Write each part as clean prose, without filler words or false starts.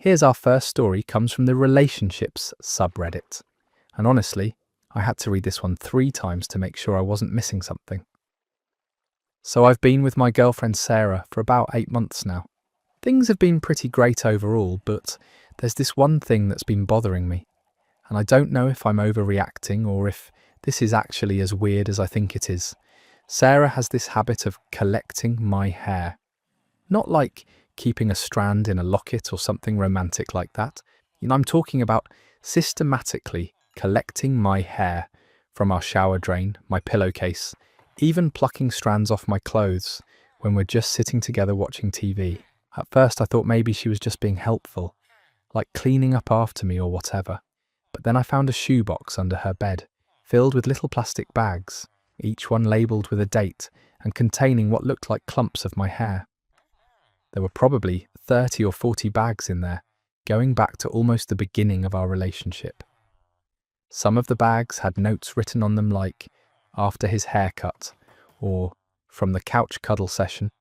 Here's our first story, comes from the relationships subreddit. And honestly, I had to read this one 3 times to make sure I wasn't missing something. So I've been with my girlfriend Sarah for about 8 months now. Things have been pretty great overall, but there's this one thing that's been bothering me. And I don't know if I'm overreacting or if this is actually as weird as I think it is. Sarah has this habit of collecting my hair. Not like keeping a strand in a locket or something romantic like that. I'm talking about systematically collecting my hair from our shower drain, my pillowcase, even plucking strands off my clothes when we're just sitting together watching TV. At first I thought maybe she was just being helpful, like cleaning up after me or whatever. But then I found a shoebox under her bed, filled with little plastic bags, each one labelled with a date and containing what looked like clumps of my hair. There were probably 30 or 40 bags in there, going back to almost the beginning of our relationship. Some of the bags had notes written on them like, "After his haircut," or "From the couch cuddle session."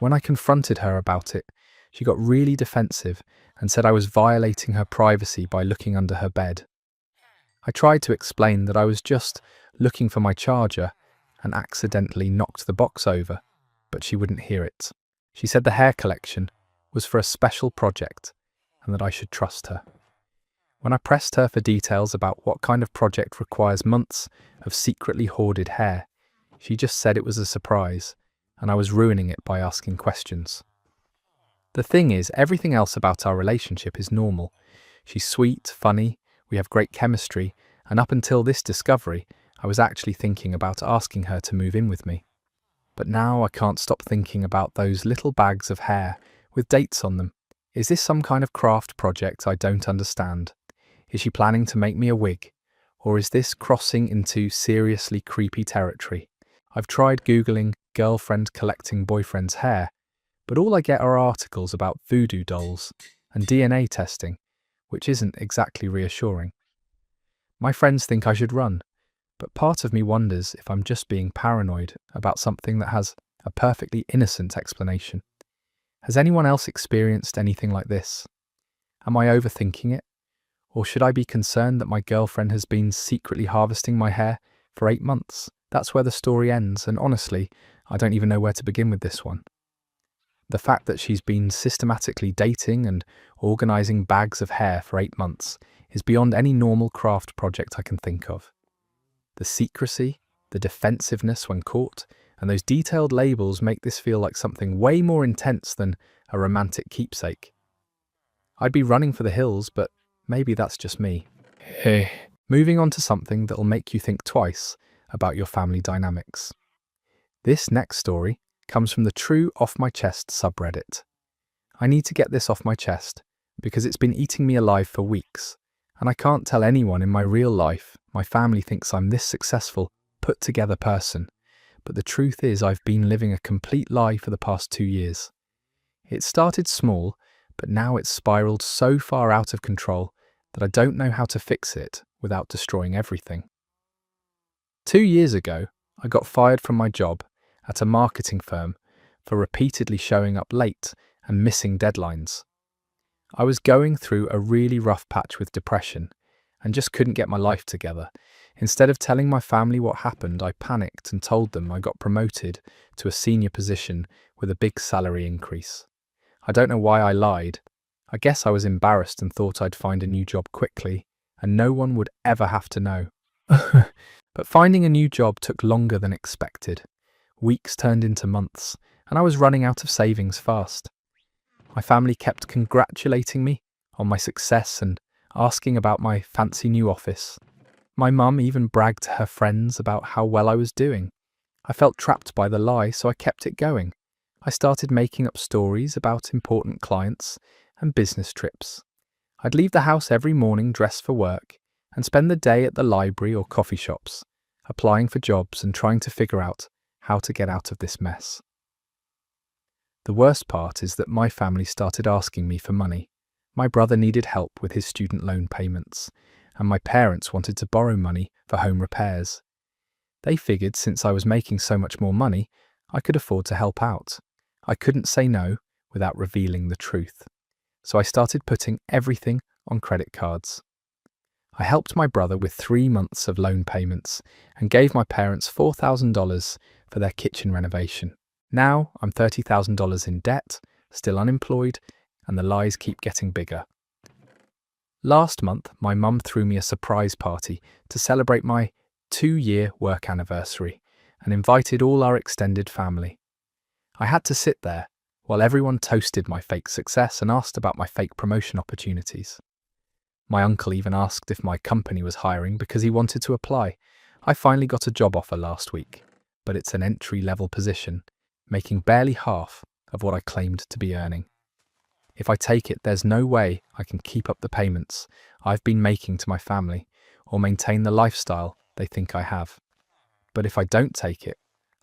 When I confronted her about it, she got really defensive and said I was violating her privacy by looking under her bed. I tried to explain that I was just looking for my charger and accidentally knocked the box over, but she wouldn't hear it. She said the hair collection was for a special project and that I should trust her. When I pressed her for details about what kind of project requires months of secretly hoarded hair, she just said it was a surprise and I was ruining it by asking questions. The thing is, everything else about our relationship is normal. She's sweet, funny, we have great chemistry, and up until this discovery, I was actually thinking about asking her to move in with me. But now I can't stop thinking about those little bags of hair with dates on them. Is this some kind of craft project I don't understand? Is she planning to make me a wig? Or is this crossing into seriously creepy territory? I've tried Googling girlfriend collecting boyfriend's hair, but all I get are articles about voodoo dolls and DNA testing, which isn't exactly reassuring. My friends think I should run, but part of me wonders if I'm just being paranoid about something that has a perfectly innocent explanation. Has anyone else experienced anything like this? Am I overthinking it? Or should I be concerned that my girlfriend has been secretly harvesting my hair for 8 months? That's where the story ends, and honestly, I don't even know where to begin with this one. The fact that she's been systematically dating and organising bags of hair for 8 months is beyond any normal craft project I can think of. The secrecy, the defensiveness when caught, and those detailed labels make this feel like something way more intense than a romantic keepsake. I'd be running for the hills, but maybe that's just me. Moving on to something that'll make you think twice about your family dynamics. This next story comes from the True Off My Chest subreddit. I need to get this off my chest because it's been eating me alive for weeks, and I can't tell anyone in my real life my family thinks I'm this successful, put-together person, but the truth is I've been living a complete lie for the past 2 years. It started small, but now it's spiraled so far out of control that I don't know how to fix it without destroying everything. 2 years ago, I got fired from my job at a marketing firm for repeatedly showing up late and missing deadlines. I was going through a really rough patch with depression and just couldn't get my life together. Instead of telling my family what happened, I panicked and told them I got promoted to a senior position with a big salary increase. I don't know why I lied. I guess I was embarrassed and thought I'd find a new job quickly and no one would ever have to know. But finding a new job took longer than expected. Weeks turned into months, and I was running out of savings fast. My family kept congratulating me on my success and asking about my fancy new office. My mum even bragged to her friends about how well I was doing. I felt trapped by the lie, so I kept it going. I started making up stories about important clients and business trips. I'd leave the house every morning dressed for work and spend the day at the library or coffee shops, applying for jobs and trying to figure out how to get out of this mess. The worst part is that my family started asking me for money. My brother needed help with his student loan payments, and my parents wanted to borrow money for home repairs. They figured since I was making so much more money, I could afford to help out. I couldn't say no without revealing the truth. So I started putting everything on credit cards. I helped my brother with 3 months of loan payments and gave my parents $4,000 for their kitchen renovation. Now I'm $30,000 in debt, still unemployed, and the lies keep getting bigger. Last month, my mum threw me a surprise party to celebrate my 2-year work anniversary and invited all our extended family. I had to sit there while everyone toasted my fake success and asked about my fake promotion opportunities. My uncle even asked if my company was hiring because he wanted to apply. I finally got a job offer last week, but it's an entry-level position, making barely half of what I claimed to be earning. If I take it, there's no way I can keep up the payments I've been making to my family or maintain the lifestyle they think I have. But if I don't take it,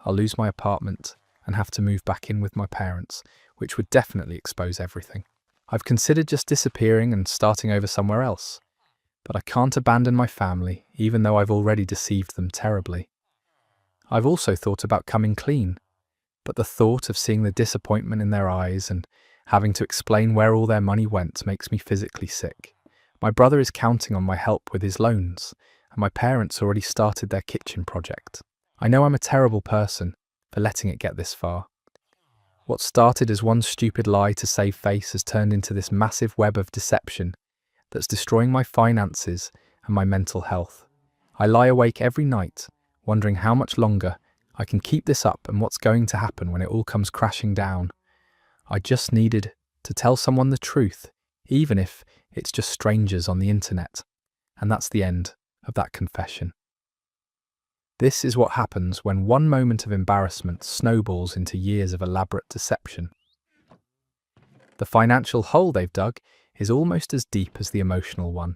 I'll lose my apartment and have to move back in with my parents, which would definitely expose everything. I've considered just disappearing and starting over somewhere else, but I can't abandon my family, even though I've already deceived them terribly. I've also thought about coming clean, but the thought of seeing the disappointment in their eyes and having to explain where all their money went makes me physically sick. My brother is counting on my help with his loans, and my parents already started their kitchen project. I know I'm a terrible person for letting it get this far. What started as one stupid lie to save face has turned into this massive web of deception that's destroying my finances and my mental health. I lie awake every night, wondering how much longer I can keep this up and what's going to happen when it all comes crashing down. I just needed to tell someone the truth, even if it's just strangers on the internet. And that's the end of that confession. This is what happens when one moment of embarrassment snowballs into years of elaborate deception. The financial hole they've dug is almost as deep as the emotional one,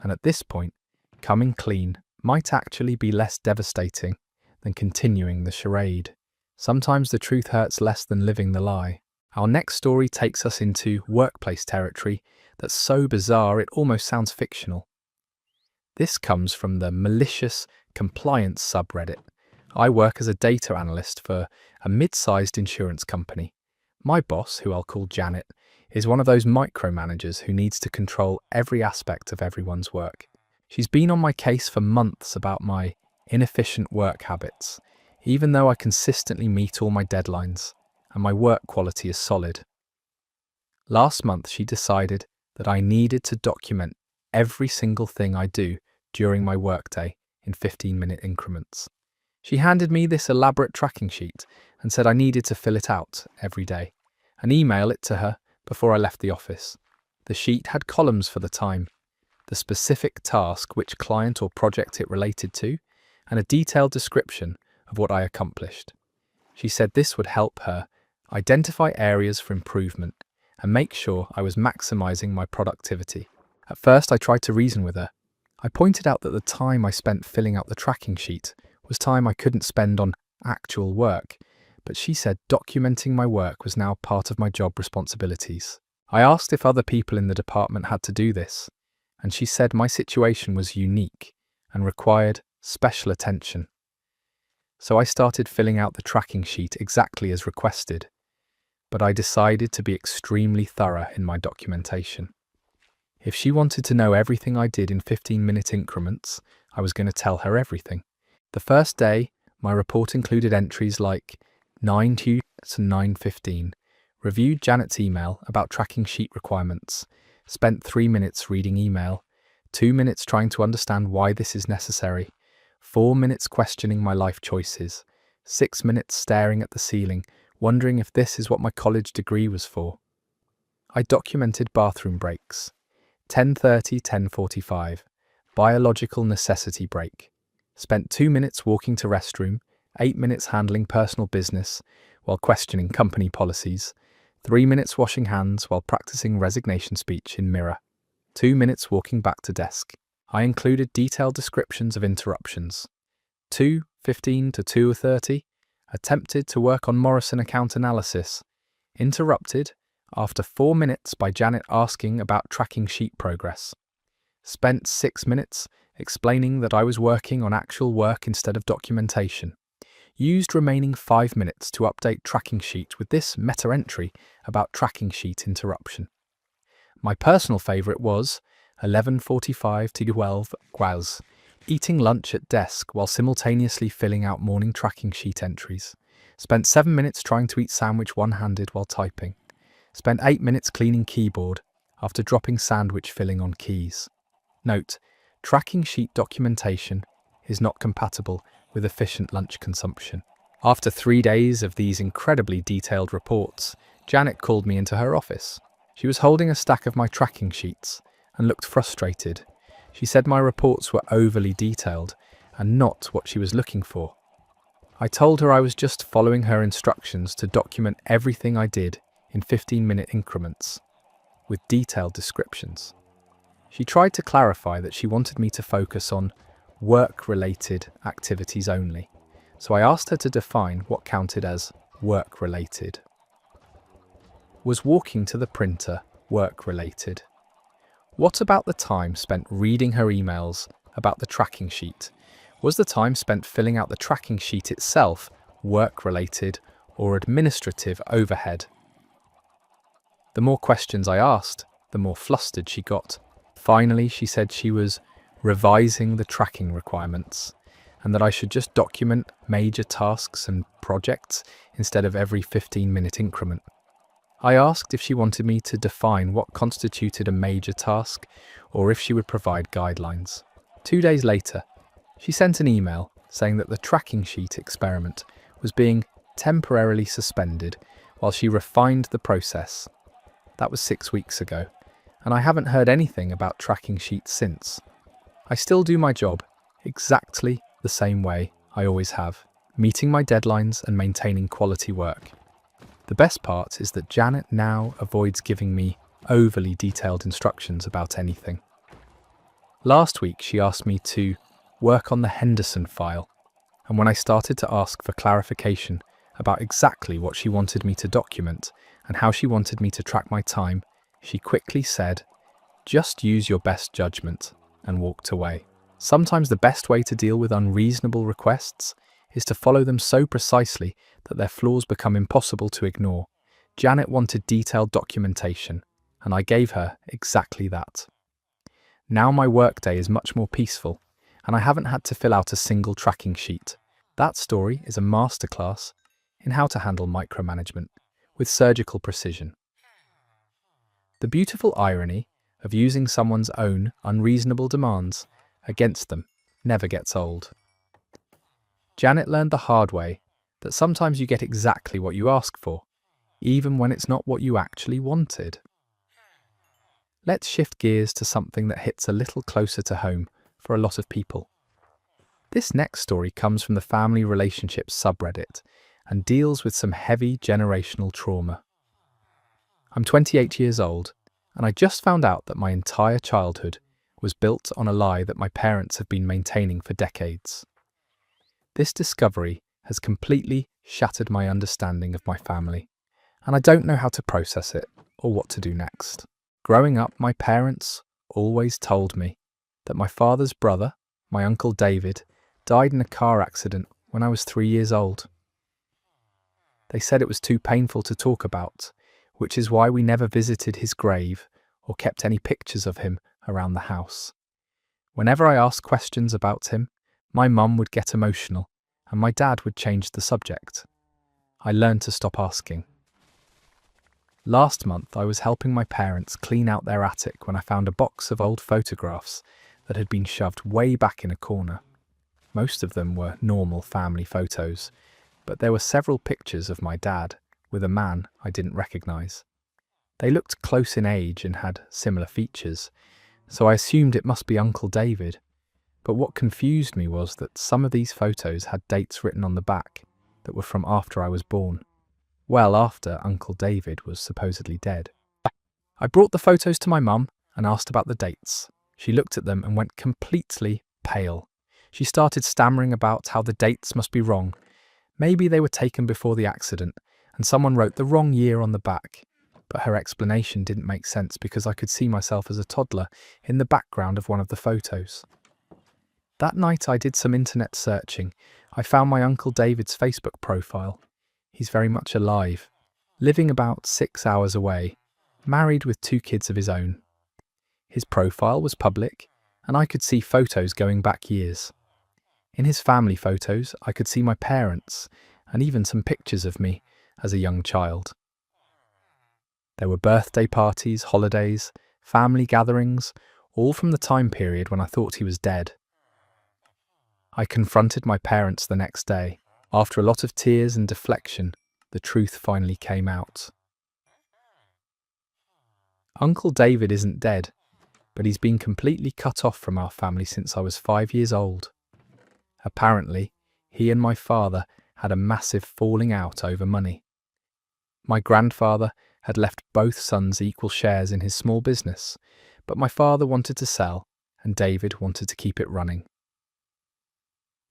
and at this point, coming clean might actually be less devastating than continuing the charade. Sometimes the truth hurts less than living the lie. Our next story takes us into workplace territory that's so bizarre it almost sounds fictional. This comes from the malicious compliance subreddit. I work as a data analyst for a mid-sized insurance company. My boss, who I'll call Janet, is one of those micromanagers who needs to control every aspect of everyone's work. She's been on my case for months about my inefficient work habits, even though I consistently meet all my deadlines and my work quality is solid. Last month, she decided that I needed to document every single thing I do during my workday in 15-minute increments. She handed me this elaborate tracking sheet and said I needed to fill it out every day and email it to her before I left the office. The sheet had columns for the time, the specific task, which client or project it related to, and a detailed description of what I accomplished. She said this would help her identify areas for improvement and make sure I was maximizing my productivity. At first, I tried to reason with her. I pointed out that the time I spent filling out the tracking sheet was time I couldn't spend on actual work, but she said documenting my work was now part of my job responsibilities. I asked if other people in the department had to do this, and she said my situation was unique and required special attention. So I started filling out the tracking sheet exactly as requested, but I decided to be extremely thorough in my documentation. If she wanted to know everything I did in 15-minute increments, I was going to tell her everything. The first day, my report included entries like 9:02 to 9:15, reviewed Janet's email about tracking sheet requirements, spent 3 minutes reading email, 2 minutes trying to understand why this is necessary, 4 minutes questioning my life choices, 6 minutes staring at the ceiling, wondering if this is what my college degree was for. I documented bathroom breaks. 10:30, 10:45, biological necessity break. Spent 2 minutes walking to restroom, 8 minutes handling personal business while questioning company policies, 3 minutes washing hands while practicing resignation speech in mirror, 2 minutes walking back to desk. I included detailed descriptions of interruptions. 2:15 to 2:30, attempted to work on Morrison account analysis, interrupted after 4 minutes by Janet asking about tracking sheet progress. Spent 6 minutes explaining that I was working on actual work instead of documentation. Used remaining 5 minutes to update tracking sheet with this meta entry about tracking sheet interruption. My personal favourite was 11:45 to 12 hours, eating lunch at desk while simultaneously filling out morning tracking sheet entries. Spent 7 minutes trying to eat sandwich one-handed while typing. Spent 8 minutes cleaning keyboard after dropping sandwich filling on keys. Note, tracking sheet documentation is not compatible with efficient lunch consumption. After 3 days of these incredibly detailed reports, Janet called me into her office. She was holding a stack of my tracking sheets and looked frustrated. She said my reports were overly detailed and not what she was looking for. I told her I was just following her instructions to document everything I did in 15-minute increments, with detailed descriptions. She tried to clarify that she wanted me to focus on work-related activities only, so I asked her to define what counted as work-related. Was walking to the printer work-related? What about the time spent reading her emails about the tracking sheet? Was the time spent filling out the tracking sheet itself work-related or administrative overhead? The more questions I asked, the more flustered she got. Finally, she said she was revising the tracking requirements and that I should just document major tasks and projects instead of every 15-minute increment. I asked if she wanted me to define what constituted a major task or if she would provide guidelines. 2 days later, she sent an email saying that the tracking sheet experiment was being temporarily suspended while she refined the process. That was 6 weeks ago, and I haven't heard anything about tracking sheets since. I still do my job exactly the same way I always have, meeting my deadlines and maintaining quality work. The best part is that Janet now avoids giving me overly detailed instructions about anything. Last week she asked me to work on the Henderson file, and when I started to ask for clarification about exactly what she wanted me to document and how she wanted me to track my time, she quickly said, "Just use your best judgment," and walked away. Sometimes the best way to deal with unreasonable requests is to follow them so precisely that their flaws become impossible to ignore. Janet wanted detailed documentation, and I gave her exactly that. Now my workday is much more peaceful, and I haven't had to fill out a single tracking sheet. That story is a masterclass in how to handle micromanagement with surgical precision. The beautiful irony of using someone's own unreasonable demands against them never gets old. Janet learned the hard way that sometimes you get exactly what you ask for, even when it's not what you actually wanted. Let's shift gears to something that hits a little closer to home for a lot of people. This next story comes from the family relationships subreddit and deals with some heavy generational trauma. I'm 28 years old, and I just found out that my entire childhood was built on a lie that my parents have been maintaining for decades. This discovery has completely shattered my understanding of my family, and I don't know how to process it or what to do next. Growing up, my parents always told me that my father's brother, my Uncle David, died in a car accident when I was 3 years old. They said it was too painful to talk about, which is why we never visited his grave or kept any pictures of him around the house. Whenever I asked questions about him, my mum would get emotional and my dad would change the subject. I learned to stop asking. Last month, I was helping my parents clean out their attic when I found a box of old photographs that had been shoved way back in a corner. Most of them were normal family photos, but there were several pictures of my dad with a man I didn't recognise. They looked close in age and had similar features, so I assumed it must be Uncle David. But what confused me was that some of these photos had dates written on the back that were from after I was born. Well after Uncle David was supposedly dead. I brought the photos to my mum and asked about the dates. She looked at them and went completely pale. She started stammering about how the dates must be wrong. Maybe they were taken before the accident and someone wrote the wrong year on the back. But her explanation didn't make sense because I could see myself as a toddler in the background of one of the photos. That night I did some internet searching. I found my Uncle David's Facebook profile. He's very much alive, living about 6 hours away. married with 2 kids of his own. His profile was public, and I could see photos going back years. In his family photos, I could see my parents, and even some pictures of me as a young child. There were birthday parties, holidays, family gatherings, all from the time period when I thought he was dead. I confronted my parents the next day. After a lot of tears and deflection, the truth finally came out. Uncle David isn't dead, but he's been completely cut off from our family since I was 5 years old. Apparently, he and my father had a massive falling out over money. My grandfather had left both sons equal shares in his small business, but my father wanted to sell and David wanted to keep it running.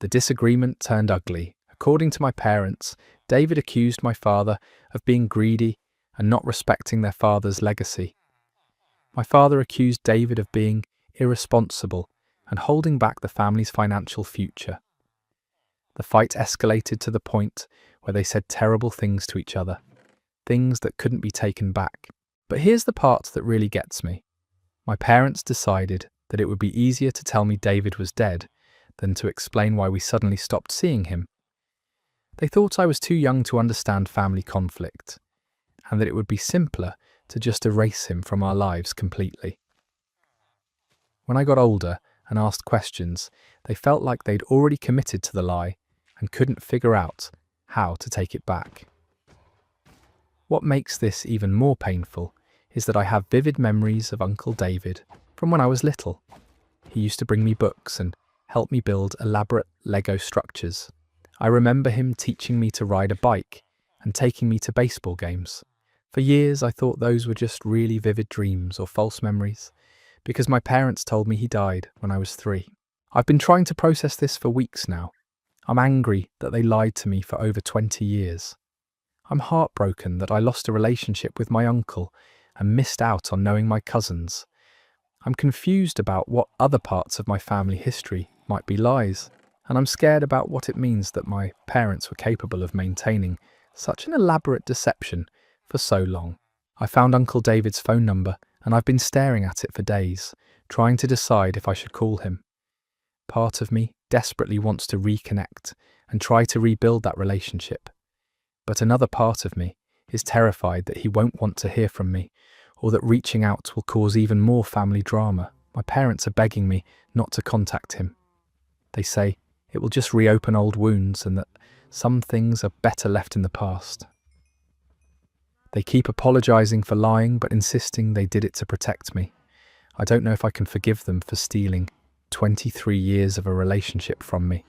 The disagreement turned ugly. According to my parents, David accused my father of being greedy and not respecting their father's legacy. My father accused David of being irresponsible and holding back the family's financial future. The fight escalated to the point where they said terrible things to each other, things that couldn't be taken back. But here's the part that really gets me. My parents decided that it would be easier to tell me David was dead than to explain why we suddenly stopped seeing him. They thought I was too young to understand family conflict, and that it would be simpler to just erase him from our lives completely. When I got older and asked questions, they felt like they'd already committed to the lie and couldn't figure out how to take it back. What makes this even more painful is that I have vivid memories of Uncle David from when I was little. He used to bring me books and help me build elaborate Lego structures. I remember him teaching me to ride a bike and taking me to baseball games. For years, I thought those were just really vivid dreams or false memories, because my parents told me he died when I was 3. I've been trying to process this for weeks now. I'm angry that they lied to me for over 20 years. I'm heartbroken that I lost a relationship with my uncle and missed out on knowing my cousins. I'm confused about what other parts of my family history might be lies, and I'm scared about what it means that my parents were capable of maintaining such an elaborate deception for so long. I found Uncle David's phone number and I've been staring at it for days, trying to decide if I should call him. Part of me desperately wants to reconnect and try to rebuild that relationship. But another part of me is terrified that he won't want to hear from me, or that reaching out will cause even more family drama. My parents are begging me not to contact him. They say it will just reopen old wounds and that some things are better left in the past. They keep apologizing for lying, but insisting they did it to protect me. I don't know if I can forgive them for stealing 23 years of a relationship from me.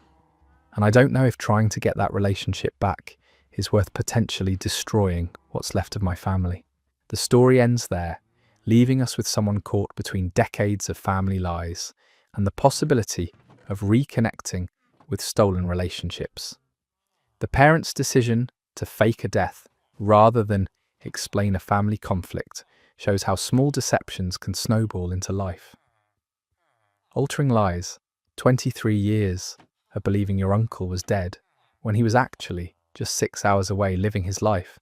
And I don't know if trying to get that relationship back is worth potentially destroying what's left of my family. The story ends there, leaving us with someone caught between decades of family lies and the possibility of reconnecting with stolen relationships. The parents' decision to fake a death rather than explain a family conflict shows how small deceptions can snowball into life. Altering lies, 23 years of believing your uncle was dead when he was actually just 6 hours away living his life,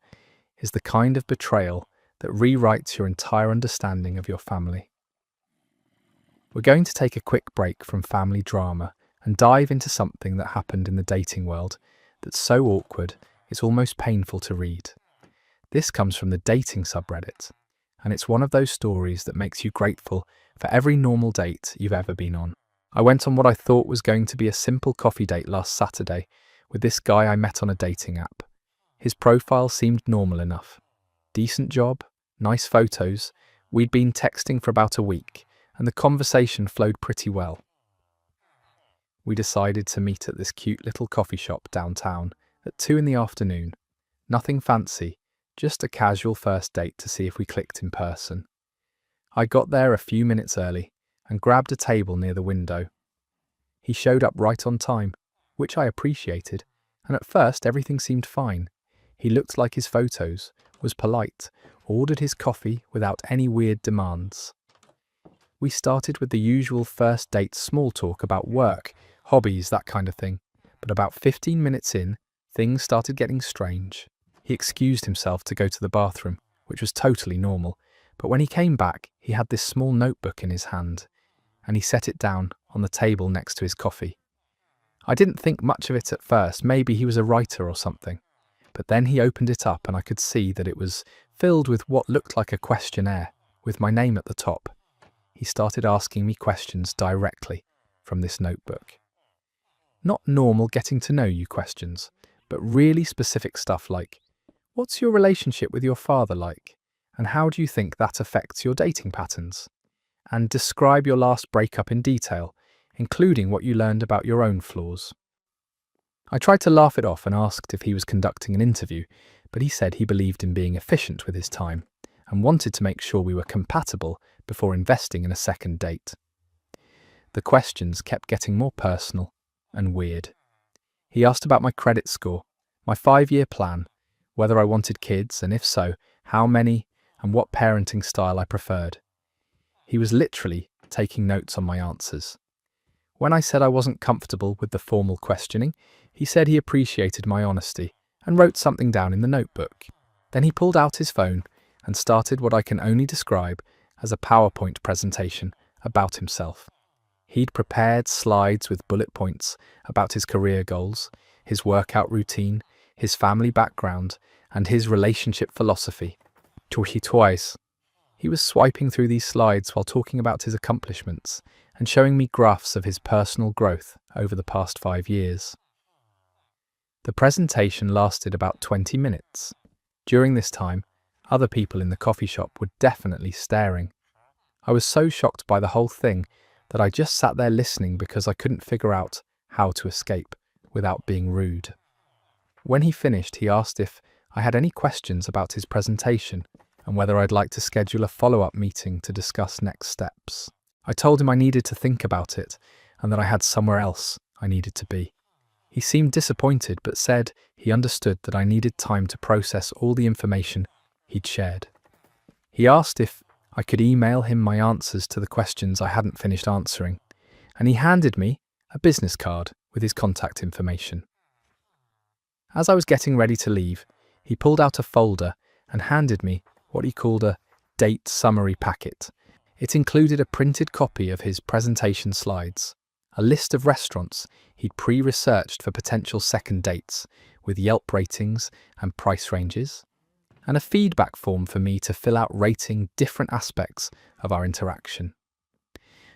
is the kind of betrayal that rewrites your entire understanding of your family. We're going to take a quick break from family drama and dive into something that happened in the dating world that's so awkward it's almost painful to read. This comes from the dating subreddit, and it's one of those stories that makes you grateful for every normal date you've ever been on. I went on what I thought was going to be a simple coffee date last Saturday with this guy I met on a dating app. His profile seemed normal enough. Decent job, nice photos, we'd been texting for about a week, and the conversation flowed pretty well. We decided to meet at this cute little coffee shop downtown at 2 in the afternoon. Nothing fancy, just a casual first date to see if we clicked in person. I got there a few minutes early and grabbed a table near the window. He showed up right on time, which I appreciated, and at first everything seemed fine. He looked like his photos, was polite, ordered his coffee without any weird demands. We started with the usual first date small talk about work, hobbies, that kind of thing, but about 15 minutes in, things started getting strange. He excused himself to go to the bathroom, which was totally normal, But when he came back, he had this small notebook in his hand, and he set it down on the table next to his coffee. I didn't think much of it at first, maybe he was a writer or something. But then he opened it up and I could see that it was filled with what looked like a questionnaire, with my name at the top. He started asking me questions directly from this notebook. Not normal getting to know you questions, but really specific stuff like, what's your relationship with your father like? And how do you think that affects your dating patterns? And describe your last breakup in detail, including what you learned about your own flaws. I tried to laugh it off and asked if he was conducting an interview, but he said he believed in being efficient with his time and wanted to make sure we were compatible before investing in a second date. The questions kept getting more personal and weird. He asked about my credit score, my 5-year plan, whether I wanted kids, and if so, how many, and what parenting style I preferred. He was literally taking notes on my answers. When I said I wasn't comfortable with the formal questioning, he said he appreciated my honesty and wrote something down in the notebook. Then he pulled out his phone and started what I can only describe as a PowerPoint presentation about himself. He'd prepared slides with bullet points about his career goals, his workout routine, his family background, and his relationship philosophy. Twice. He was swiping through these slides while talking about his accomplishments and showing me graphs of his personal growth over the past 5 years. The presentation lasted about 20 minutes. During this time, other people in the coffee shop were definitely staring. I was so shocked by the whole thing that I just sat there listening because I couldn't figure out how to escape without being rude. When he finished, he asked if I had any questions about his presentation and whether I'd like to schedule a follow-up meeting to discuss next steps. I told him I needed to think about it and that I had somewhere else I needed to be. He seemed disappointed but said he understood that I needed time to process all the information he'd shared. He asked if I could email him my answers to the questions I hadn't finished answering, and he handed me a business card with his contact information. As I was getting ready to leave, he pulled out a folder and handed me what he called a date summary packet. It included a printed copy of his presentation slides, a list of restaurants he'd pre-researched for potential second dates with Yelp ratings and price ranges, and a feedback form for me to fill out rating different aspects of our interaction.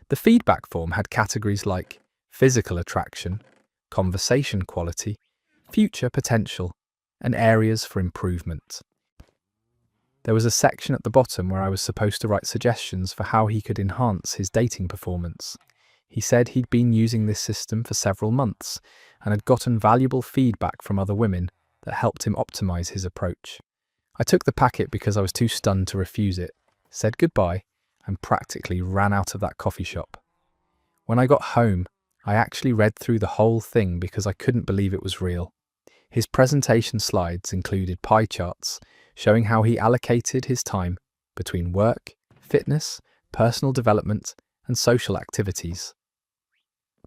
The feedback form had categories like physical attraction, conversation quality, future potential, and areas for improvement. There was a section at the bottom where I was supposed to write suggestions for how he could enhance his dating performance. He said he'd been using this system for several months and had gotten valuable feedback from other women that helped him optimize his approach. I took the packet because I was too stunned to refuse it, said goodbye, and practically ran out of that coffee shop. When I got home, I actually read through the whole thing because I couldn't believe it was real. His presentation slides included pie charts showing how he allocated his time between work, fitness, personal development, and social activities.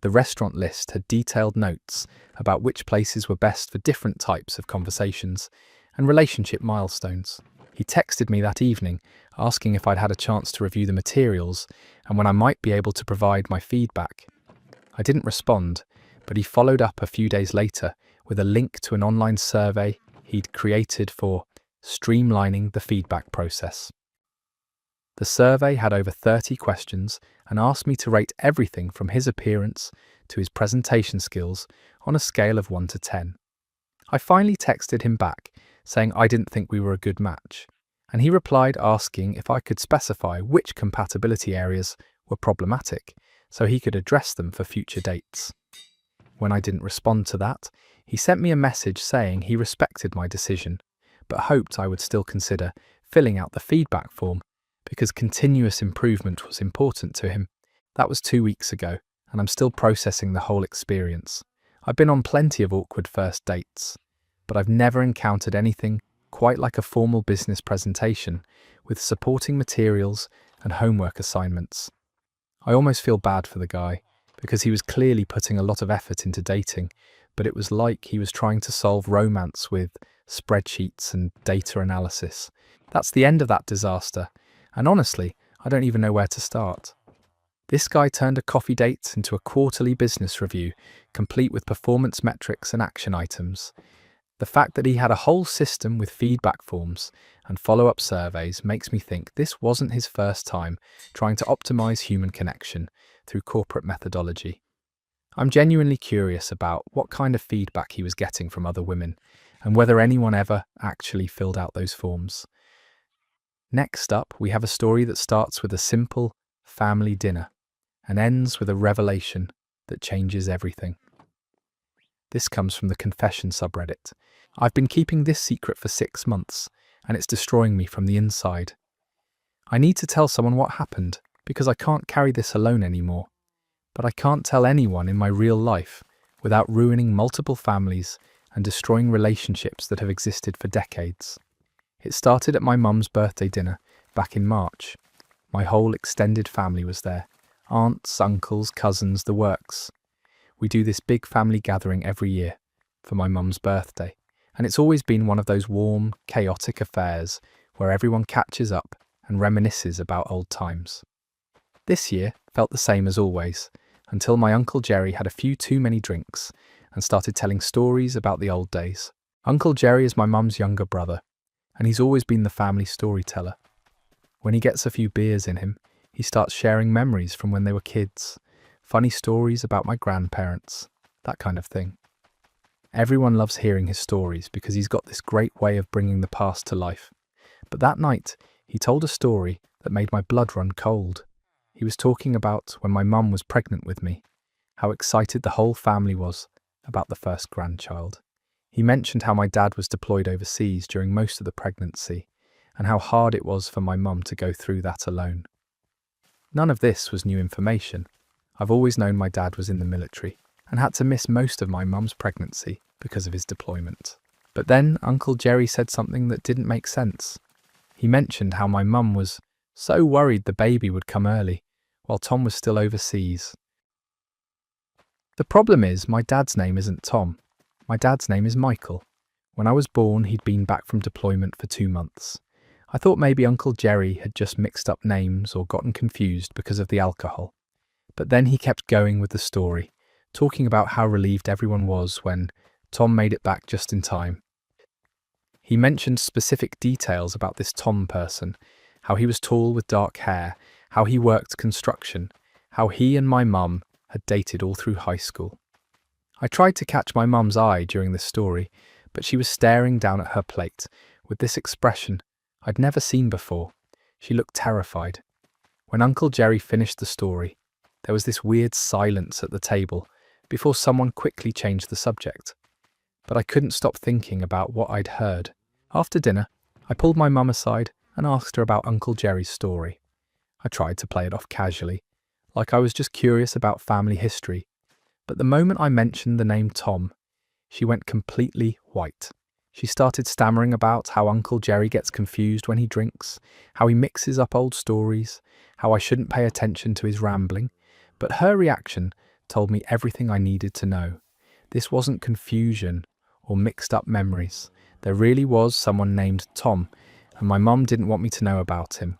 The restaurant list had detailed notes about which places were best for different types of conversations and relationship milestones. He texted me that evening, asking if I'd had a chance to review the materials and when I might be able to provide my feedback. I didn't respond, but he followed up a few days later with a link to an online survey he'd created for streamlining the feedback process. The survey had over 30 questions and asked me to rate everything from his appearance to his presentation skills on a scale of 1 to 10. I finally texted him back, saying I didn't think we were a good match, and he replied asking if I could specify which compatibility areas were problematic so he could address them for future dates. When I didn't respond to that, he sent me a message saying he respected my decision, but hoped I would still consider filling out the feedback form because continuous improvement was important to him. That was 2 weeks ago, and I'm still processing the whole experience. I've been on plenty of awkward first dates, but I've never encountered anything quite like a formal business presentation with supporting materials and homework assignments. I almost feel bad for the guy because he was clearly putting a lot of effort into dating, but it was like he was trying to solve romance with spreadsheets and data analysis. That's the end of that disaster, And honestly, I don't even know where to start. This guy turned a coffee date into a quarterly business review, complete with performance metrics and action items. The fact that he had a whole system with feedback forms and follow-up surveys makes me think this wasn't his first time trying to optimize human connection through corporate methodology. I'm genuinely curious about what kind of feedback he was getting from other women and whether anyone ever actually filled out those forms. Next up, we have a story that starts with a simple family dinner and ends with a revelation that changes everything. This comes from the Confession subreddit. I've been keeping this secret for 6 months, and it's destroying me from the inside. I need to tell someone what happened, because I can't carry this alone anymore. But I can't tell anyone in my real life without ruining multiple families and destroying relationships that have existed for decades. It started at my mum's birthday dinner back in March. My whole extended family was there. Aunts, uncles, cousins, the works. We do this big family gathering every year for my mum's birthday, and it's always been one of those warm, chaotic affairs where everyone catches up and reminisces about old times. This year felt the same as always, until my Uncle Jerry had a few too many drinks and started telling stories about the old days. Uncle Jerry is my mum's younger brother, and he's always been the family storyteller. When he gets a few beers in him, he starts sharing memories from when they were kids, funny stories about my grandparents, that kind of thing. Everyone loves hearing his stories because he's got this great way of bringing the past to life. But that night, he told a story that made my blood run cold. He was talking about when my mum was pregnant with me, how excited the whole family was about the first grandchild. He mentioned how my dad was deployed overseas during most of the pregnancy, and how hard it was for my mum to go through that alone. None of this was new information. I've always known my dad was in the military, and had to miss most of my mum's pregnancy because of his deployment. But then Uncle Jerry said something that didn't make sense. He mentioned how my mum was so worried the baby would come early, while Tom was still overseas. The problem is, my dad's name isn't Tom. My dad's name is Michael. When I was born, he'd been back from deployment for 2 months. I thought maybe Uncle Jerry had just mixed up names or gotten confused because of the alcohol. But then he kept going with the story, talking about how relieved everyone was when Tom made it back just in time. He mentioned specific details about this Tom person, how he was tall with dark hair, how he worked construction, how he and my mum had dated all through high school. I tried to catch my mum's eye during this story, but she was staring down at her plate with this expression I'd never seen before. She looked terrified. When Uncle Jerry finished the story, there was this weird silence at the table before someone quickly changed the subject. But I couldn't stop thinking about what I'd heard. After dinner, I pulled my mum aside and asked her about Uncle Jerry's story. I tried to play it off casually, like I was just curious about family history. But the moment I mentioned the name Tom, she went completely white. She started stammering about how Uncle Jerry gets confused when he drinks, how he mixes up old stories, how I shouldn't pay attention to his rambling. But her reaction told me everything I needed to know. This wasn't confusion or mixed up memories. There really was someone named Tom, and my mum didn't want me to know about him.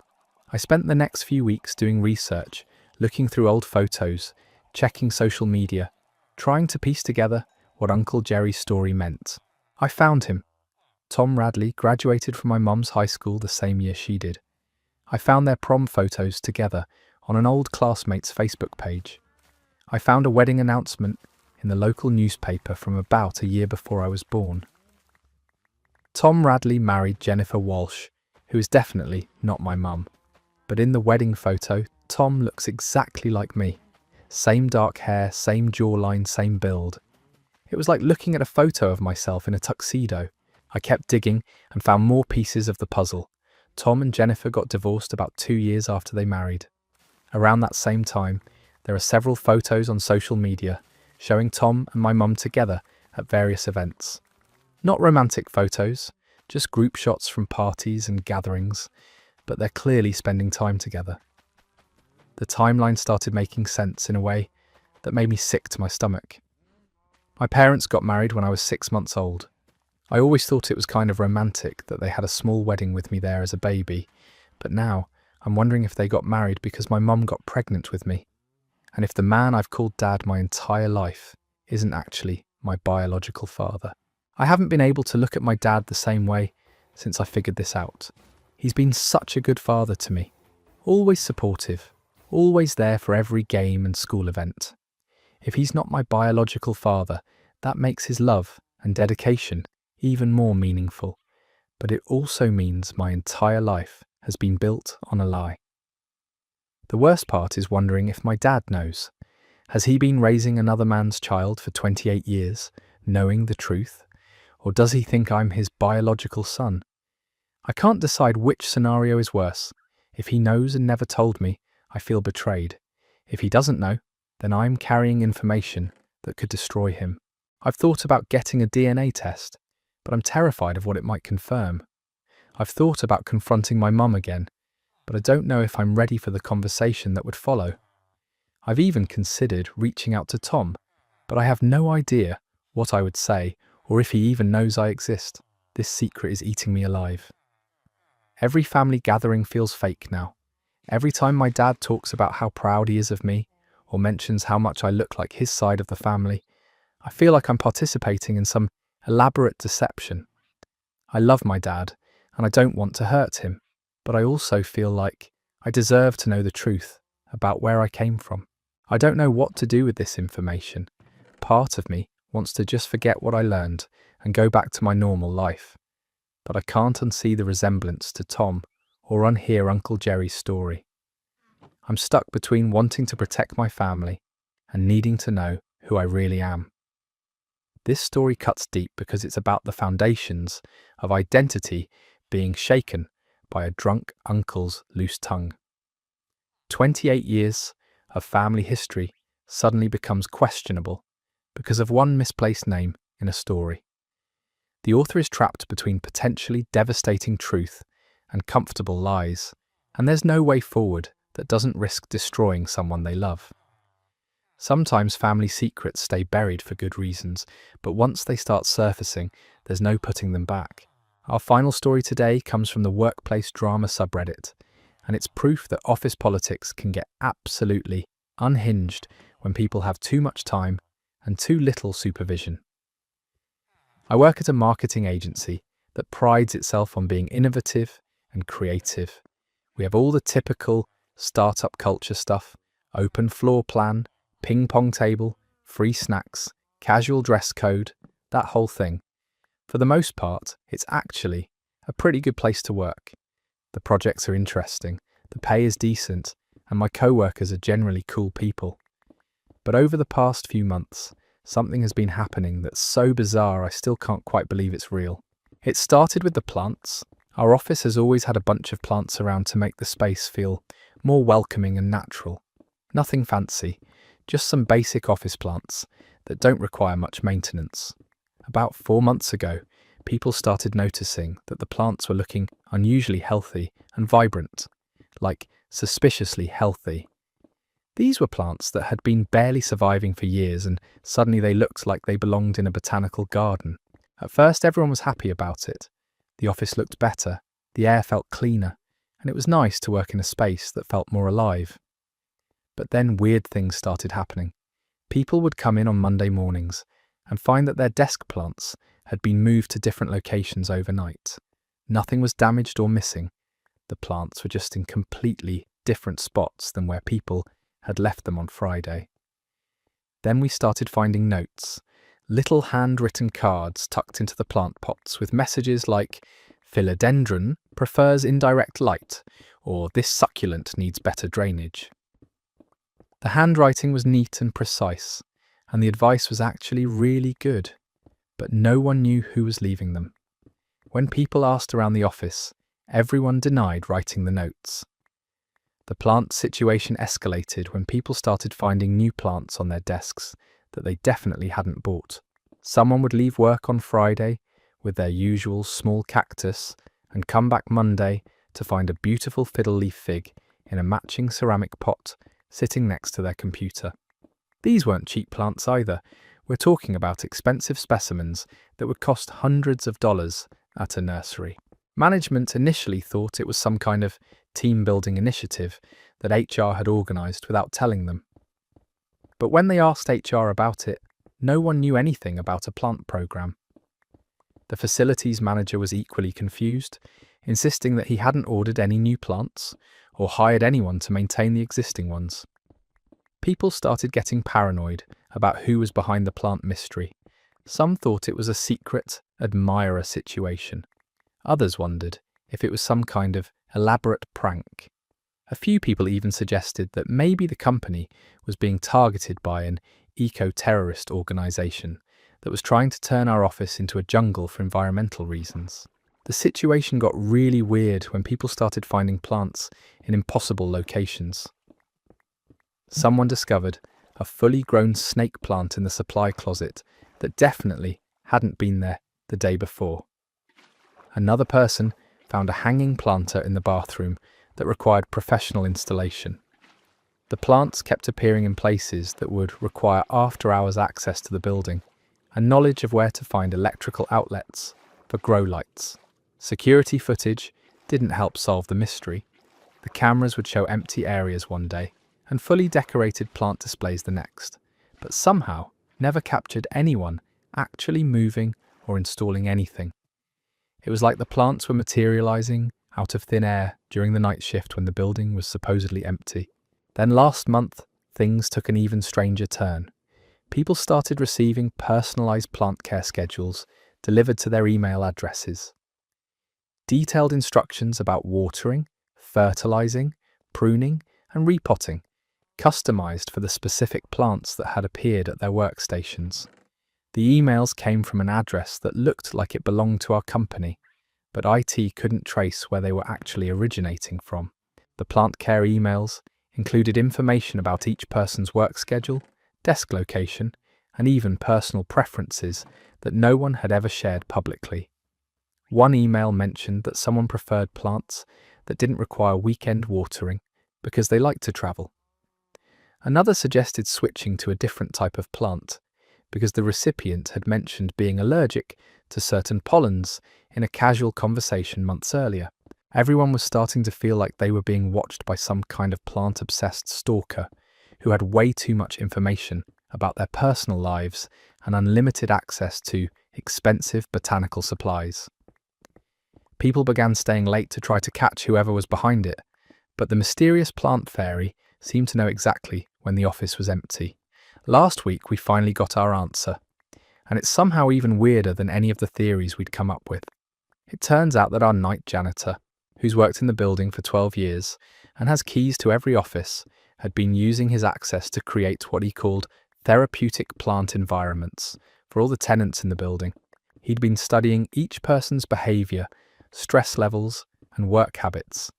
I spent the next few weeks doing research, looking through old photos, checking social media, trying to piece together what Uncle Jerry's story meant. I found him. Tom Radley graduated from my mum's high school the same year she did. I found their prom photos together on an old classmate's Facebook page. I found a wedding announcement in the local newspaper from about a year before I was born. Tom Radley married Jennifer Walsh, who is definitely not my mum. But in the wedding photo, Tom looks exactly like me. Same dark hair, same jawline, same build. It was like looking at a photo of myself in a tuxedo. I kept digging and found more pieces of the puzzle. Tom and Jennifer got divorced about 2 years after they married. Around that same time, there are several photos on social media showing Tom and my mum together at various events. Not romantic photos, just group shots from parties and gatherings, but they're clearly spending time together. The timeline started making sense in a way that made me sick to my stomach. My parents got married when I was 6 months old. I always thought it was kind of romantic that they had a small wedding with me there as a baby, but now I'm wondering if they got married because my mum got pregnant with me, and if the man I've called Dad my entire life isn't actually my biological father. I haven't been able to look at my dad the same way since I figured this out. He's been such a good father to me, always supportive, always there for every game and school event. If he's not my biological father, that makes his love and dedication even more meaningful, but it also means my entire life has been built on a lie. The worst part is wondering if my dad knows. Has he been raising another man's child for 28 years, knowing the truth? Or does he think I'm his biological son? I can't decide which scenario is worse. If he knows and never told me, I feel betrayed. If he doesn't know, then I'm carrying information that could destroy him. I've thought about getting a DNA test, but I'm terrified of what it might confirm. I've thought about confronting my mum again, but I don't know if I'm ready for the conversation that would follow. I've even considered reaching out to Tom, but I have no idea what I would say or if he even knows I exist. This secret is eating me alive. Every family gathering feels fake now. Every time my dad talks about how proud he is of me, or mentions how much I look like his side of the family, I feel like I'm participating in some elaborate deception. I love my dad, and I don't want to hurt him, but I also feel like I deserve to know the truth about where I came from. I don't know what to do with this information. Part of me wants to just forget what I learned and go back to my normal life, but I can't unsee the resemblance to Tom or unhear Uncle Jerry's story. I'm stuck between wanting to protect my family and needing to know who I really am. This story cuts deep because it's about the foundations of identity being shaken by a drunk uncle's loose tongue. 28 years of family history suddenly becomes questionable because of one misplaced name in a story. The author is trapped between potentially devastating truth and comfortable lies, and there's no way forward that doesn't risk destroying someone they love. Sometimes family secrets stay buried for good reasons, but once they start surfacing, there's no putting them back. Our final story today comes from the Workplace Drama subreddit, and it's proof that office politics can get absolutely unhinged when people have too much time and too little supervision. I work at a marketing agency that prides itself on being innovative and creative. We have all the typical startup culture stuff: open floor plan, ping pong table, free snacks, casual dress code, that whole thing. For the most part, it's actually a pretty good place to work. The projects are interesting, the pay is decent, and my co-workers are generally cool people. But over the past few months, something has been happening that's so bizarre I still can't quite believe it's real. It started with the plants. Our office has always had a bunch of plants around to make the space feel more welcoming and natural. Nothing fancy, just some basic office plants that don't require much maintenance. About 4 months ago, people started noticing that the plants were looking unusually healthy and vibrant, like suspiciously healthy. These were plants that had been barely surviving for years, and suddenly they looked like they belonged in a botanical garden. At first, everyone was happy about it. The office looked better, the air felt cleaner, and it was nice to work in a space that felt more alive. But then weird things started happening. People would come in on Monday mornings and find that their desk plants had been moved to different locations overnight. Nothing was damaged or missing. The plants were just in completely different spots than where people had left them on Friday. Then we started finding notes, little handwritten cards tucked into the plant pots with messages like "Philodendron prefers indirect light," or "This succulent needs better drainage." The handwriting was neat and precise, and the advice was actually really good, but no one knew who was leaving them. When people asked around the office, everyone denied writing the notes. The plant situation escalated when people started finding new plants on their desks that they definitely hadn't bought. Someone would leave work on Friday with their usual small cactus and come back Monday to find a beautiful fiddle leaf fig in a matching ceramic pot sitting next to their computer. These weren't cheap plants either. We're talking about expensive specimens that would cost hundreds of dollars at a nursery. Management initially thought it was some kind of team-building initiative that HR had organised without telling them. But when they asked HR about it, no one knew anything about a plant programme. The facilities manager was equally confused, insisting that he hadn't ordered any new plants or hired anyone to maintain the existing ones. People started getting paranoid about who was behind the plant mystery. Some thought it was a secret admirer situation. Others wondered if it was some kind of elaborate prank. A few people even suggested that maybe the company was being targeted by an eco-terrorist organisation that was trying to turn our office into a jungle for environmental reasons. The situation got really weird when people started finding plants in impossible locations. Someone discovered a fully grown snake plant in the supply closet that definitely hadn't been there the day before. Another person found a hanging planter in the bathroom that required professional installation. The plants kept appearing in places that would require after-hours access to the building and knowledge of where to find electrical outlets for grow lights. Security footage didn't help solve the mystery. The cameras would show empty areas one day and fully decorated plant displays the next, but somehow never captured anyone actually moving or installing anything. It was like the plants were materializing out of thin air during the night shift when the building was supposedly empty. Then last month, things took an even stranger turn. People started receiving personalized plant care schedules delivered to their email addresses. Detailed instructions about watering, fertilizing, pruning, and repotting, customized for the specific plants that had appeared at their workstations. The emails came from an address that looked like it belonged to our company, but IT couldn't trace where they were actually originating from. The plant care emails included information about each person's work schedule, desk location, and even personal preferences that no one had ever shared publicly. One email mentioned that someone preferred plants that didn't require weekend watering because they liked to travel. Another suggested switching to a different type of plant because the recipient had mentioned being allergic to certain pollens in a casual conversation months earlier. Everyone was starting to feel like they were being watched by some kind of plant-obsessed stalker who had way too much information about their personal lives and unlimited access to expensive botanical supplies. People began staying late to try to catch whoever was behind it, but the mysterious plant fairy seemed to know exactly when the office was empty. Last week we finally got our answer, and it's somehow even weirder than any of the theories we'd come up with. It turns out that our night janitor, who's worked in the building for 12 years and has keys to every office, had been using his access to create what he called therapeutic plant environments for all the tenants in the building. He'd been studying each person's behaviour, stress levels, and work habits,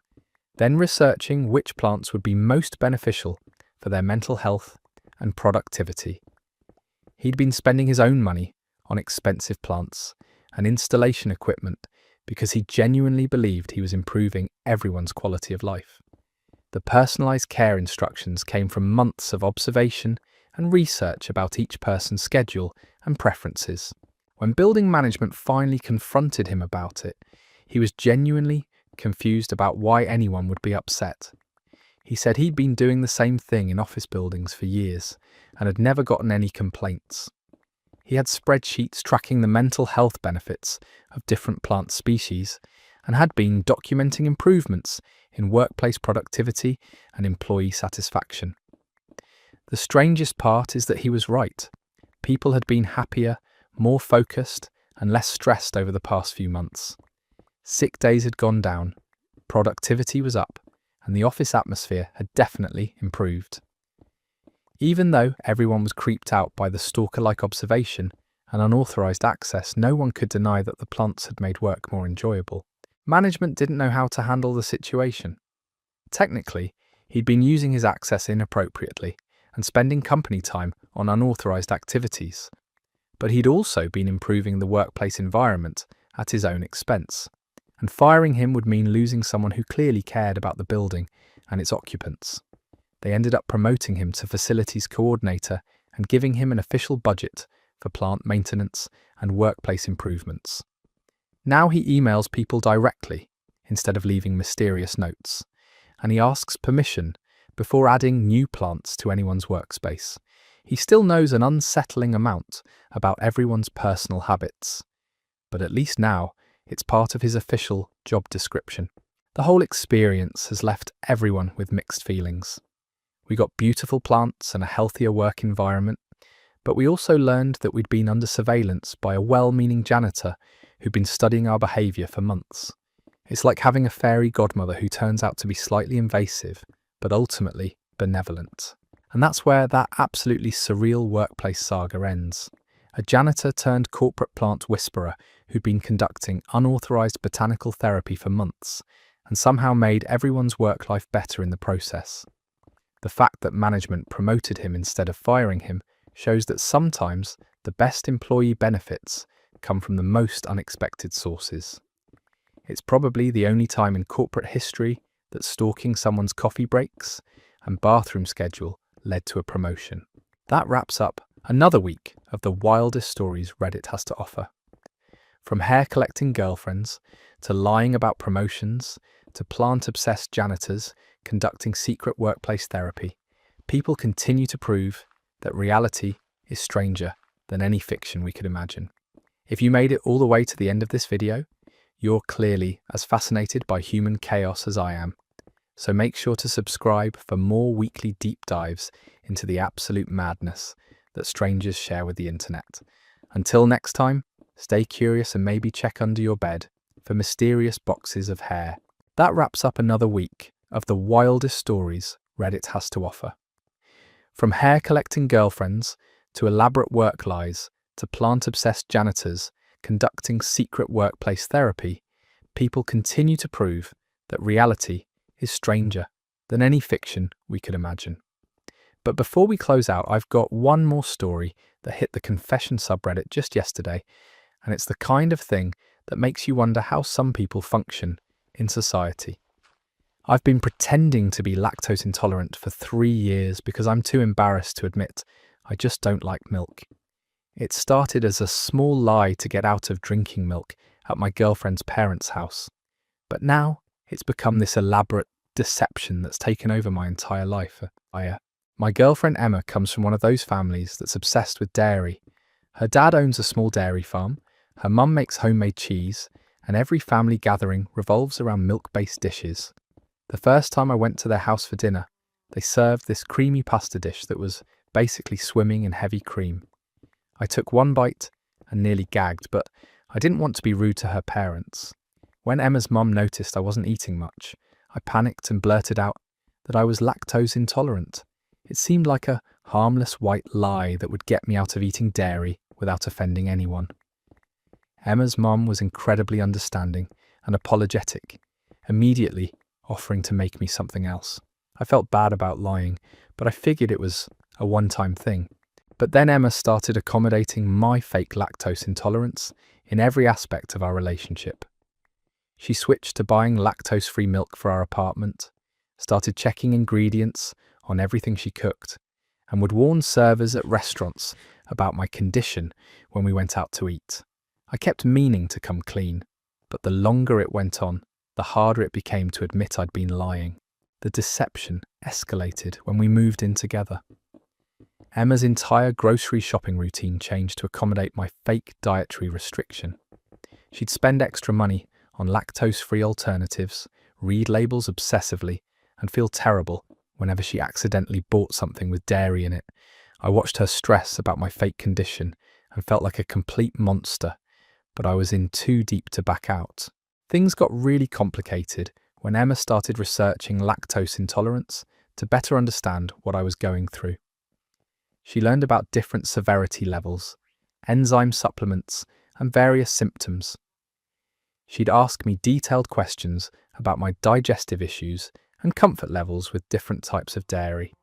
then researching which plants would be most beneficial for their mental health and productivity. He'd been spending his own money on expensive plants and installation equipment because he genuinely believed he was improving everyone's quality of life. The personalised care instructions came from months of observation and research about each person's schedule and preferences. When building management finally confronted him about it, he was genuinely confused about why anyone would be upset. He said he'd been doing the same thing in office buildings for years and had never gotten any complaints. He had spreadsheets tracking the mental health benefits of different plant species and had been documenting improvements in workplace productivity and employee satisfaction. The strangest part is that he was right. People had been happier, more focused, and less stressed over the past few months. Sick days had gone down, productivity was up, and the office atmosphere had definitely improved. Even though everyone was creeped out by the stalker-like observation and unauthorised access, no one could deny that the plants had made work more enjoyable. Management didn't know how to handle the situation. Technically, he'd been using his access inappropriately and spending company time on unauthorised activities, but he'd also been improving the workplace environment at his own expense, and firing him would mean losing someone who clearly cared about the building and its occupants. They ended up promoting him to facilities coordinator and giving him an official budget for plant maintenance and workplace improvements. Now he emails people directly instead of leaving mysterious notes. and he asks permission before adding new plants to anyone's workspace. He still knows an unsettling amount about everyone's personal habits, but at least now it's part of his official job description. The whole experience has left everyone with mixed feelings. We got beautiful plants and a healthier work environment, but we also learned that we'd been under surveillance by a well-meaning janitor who'd been studying our behaviour for months. It's like having a fairy godmother who turns out to be slightly invasive, but ultimately benevolent. And that's where that absolutely surreal workplace saga ends. A janitor turned corporate plant whisperer who'd been conducting unauthorised botanical therapy for months and somehow made everyone's work life better in the process. The fact that management promoted him instead of firing him shows that sometimes the best employee benefits come from the most unexpected sources. It's probably the only time in corporate history that stalking someone's coffee breaks and bathroom schedule led to a promotion. That wraps up another week of the wildest stories Reddit has to offer. From hair-collecting girlfriends, to lying about promotions, to plant-obsessed janitors conducting secret workplace therapy, people continue to prove that reality is stranger than any fiction we could imagine. If you made it all the way to the end of this video, you're clearly as fascinated by human chaos as I am. So make sure to subscribe for more weekly deep dives into the absolute madness that strangers share with the internet. Until next time, stay curious and maybe check under your bed for mysterious boxes of hair. That wraps up another week of the wildest stories Reddit has to offer. From hair-collecting girlfriends to elaborate work lies to plant-obsessed janitors conducting secret workplace therapy, people continue to prove that reality is stranger than any fiction we could imagine. But before we close out, I've got one more story that hit the confession subreddit just yesterday, and it's the kind of thing that makes you wonder how some people function in society. I've been pretending to be lactose intolerant for 3 years because I'm too embarrassed to admit I just don't like milk. It started as a small lie to get out of drinking milk at my girlfriend's parents' house, but now it's become this elaborate deception that's taken over my entire life. My girlfriend Emma comes from one of those families that's obsessed with dairy. Her dad owns a small dairy farm, her mum makes homemade cheese, and every family gathering revolves around milk-based dishes. The first time I went to their house for dinner, they served this creamy pasta dish that was basically swimming in heavy cream. I took one bite and nearly gagged, but I didn't want to be rude to her parents. When Emma's mum noticed I wasn't eating much, I panicked and blurted out that I was lactose intolerant. It seemed like a harmless white lie that would get me out of eating dairy without offending anyone. Emma's mum was incredibly understanding and apologetic, immediately offering to make me something else. I felt bad about lying, but I figured it was a one-time thing. But then Emma started accommodating my fake lactose intolerance in every aspect of our relationship. She switched to buying lactose-free milk for our apartment, started checking ingredients on everything she cooked, and would warn servers at restaurants about my condition when we went out to eat. I kept meaning to come clean, but the longer it went on, the harder it became to admit I'd been lying. The deception escalated when we moved in together. Emma's entire grocery shopping routine changed to accommodate my fake dietary restriction. She'd spend extra money on lactose-free alternatives, read labels obsessively, and feel terrible whenever she accidentally bought something with dairy in it. I watched her stress about my fake condition and felt like a complete monster, but I was in too deep to back out. Things got really complicated when Emma started researching lactose intolerance to better understand what I was going through. She learned about different severity levels, enzyme supplements, and various symptoms. She'd ask me detailed questions about my digestive issues and comfort levels with different types of dairy.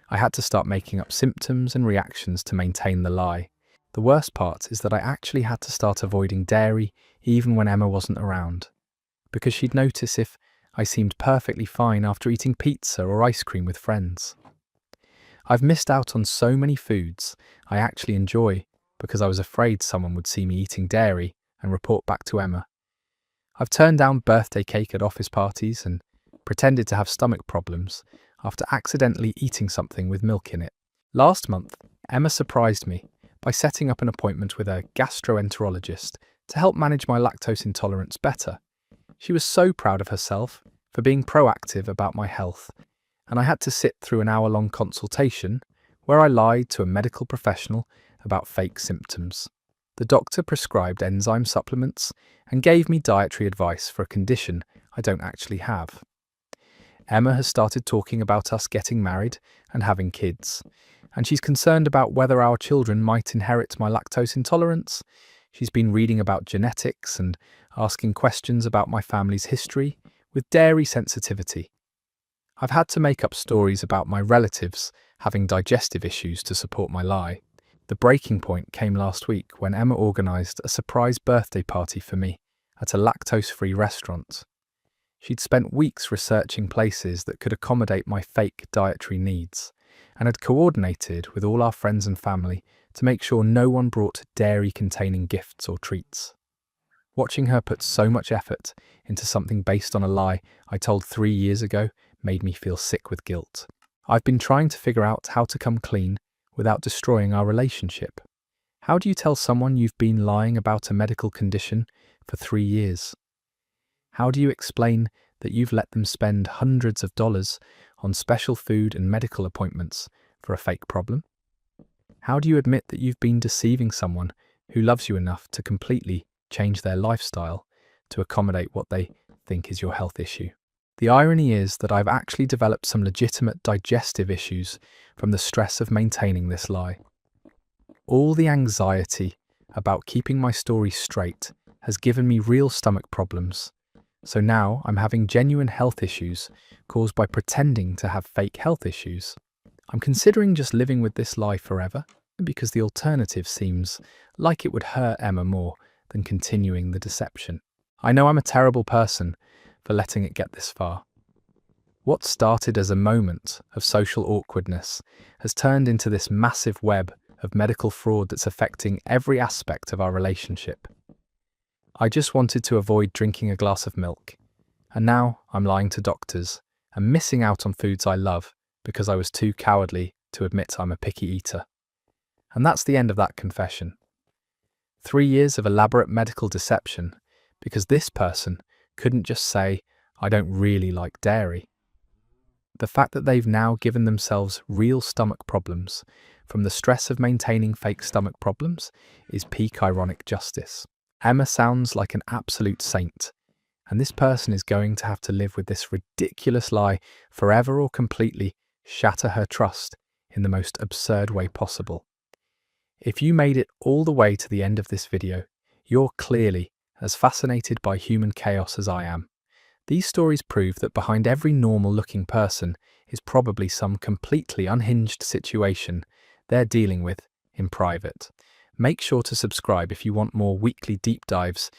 I had to start making up symptoms and reactions to maintain the lie. The worst part is that I actually had to start avoiding dairy even when Emma wasn't around, because she'd notice if I seemed perfectly fine after eating pizza or ice cream with friends. I've missed out on so many foods I actually enjoy because I was afraid someone would see me eating dairy and report back to Emma. I've turned down birthday cake at office parties and pretended to have stomach problems after accidentally eating something with milk in it. Last month, Emma surprised me by setting up an appointment with a gastroenterologist to help manage my lactose intolerance better. She was so proud of herself for being proactive about my health, and I had to sit through an hour-long consultation where I lied to a medical professional about fake symptoms. The doctor prescribed enzyme supplements and gave me dietary advice for a condition I don't actually have. Emma has started talking about us getting married and having kids, and she's concerned about whether our children might inherit my lactose intolerance. She's been reading about genetics and asking questions about my family's history with dairy sensitivity. I've had to make up stories about my relatives having digestive issues to support my lie. The breaking point came last week when Emma organised a surprise birthday party for me at a lactose-free restaurant. She'd spent weeks researching places that could accommodate my fake dietary needs and had coordinated with all our friends and family to make sure no one brought dairy-containing gifts or treats. Watching her put so much effort into something based on a lie I told 3 years ago made me feel sick with guilt. I've been trying to figure out how to come clean without destroying our relationship. How do you tell someone you've been lying about a medical condition for 3 years? How do you explain that you've let them spend hundreds of dollars on special food and medical appointments for a fake problem? How do you admit that you've been deceiving someone who loves you enough to completely change their lifestyle to accommodate what they think is your health issue? The irony is that I've actually developed some legitimate digestive issues from the stress of maintaining this lie. All the anxiety about keeping my story straight has given me real stomach problems. So now I'm having genuine health issues caused by pretending to have fake health issues. I'm considering just living with this lie forever because the alternative seems like it would hurt Emma more than continuing the deception. I know I'm a terrible person for letting it get this far. What started as a moment of social awkwardness has turned into this massive web of medical fraud that's affecting every aspect of our relationship. I just wanted to avoid drinking a glass of milk, and now I'm lying to doctors and missing out on foods I love because I was too cowardly to admit I'm a picky eater. And that's the end of that confession. 3 years of elaborate medical deception because this person couldn't just say, I don't really like dairy. The fact that they've now given themselves real stomach problems from the stress of maintaining fake stomach problems is peak ironic justice. Emma sounds like an absolute saint, and this person is going to have to live with this ridiculous lie forever or completely shatter her trust in the most absurd way possible. If you made it all the way to the end of this video, you're clearly as fascinated by human chaos as I am. These stories prove that behind every normal-looking person is probably some completely unhinged situation they're dealing with in private. Make sure to subscribe if you want more weekly deep dives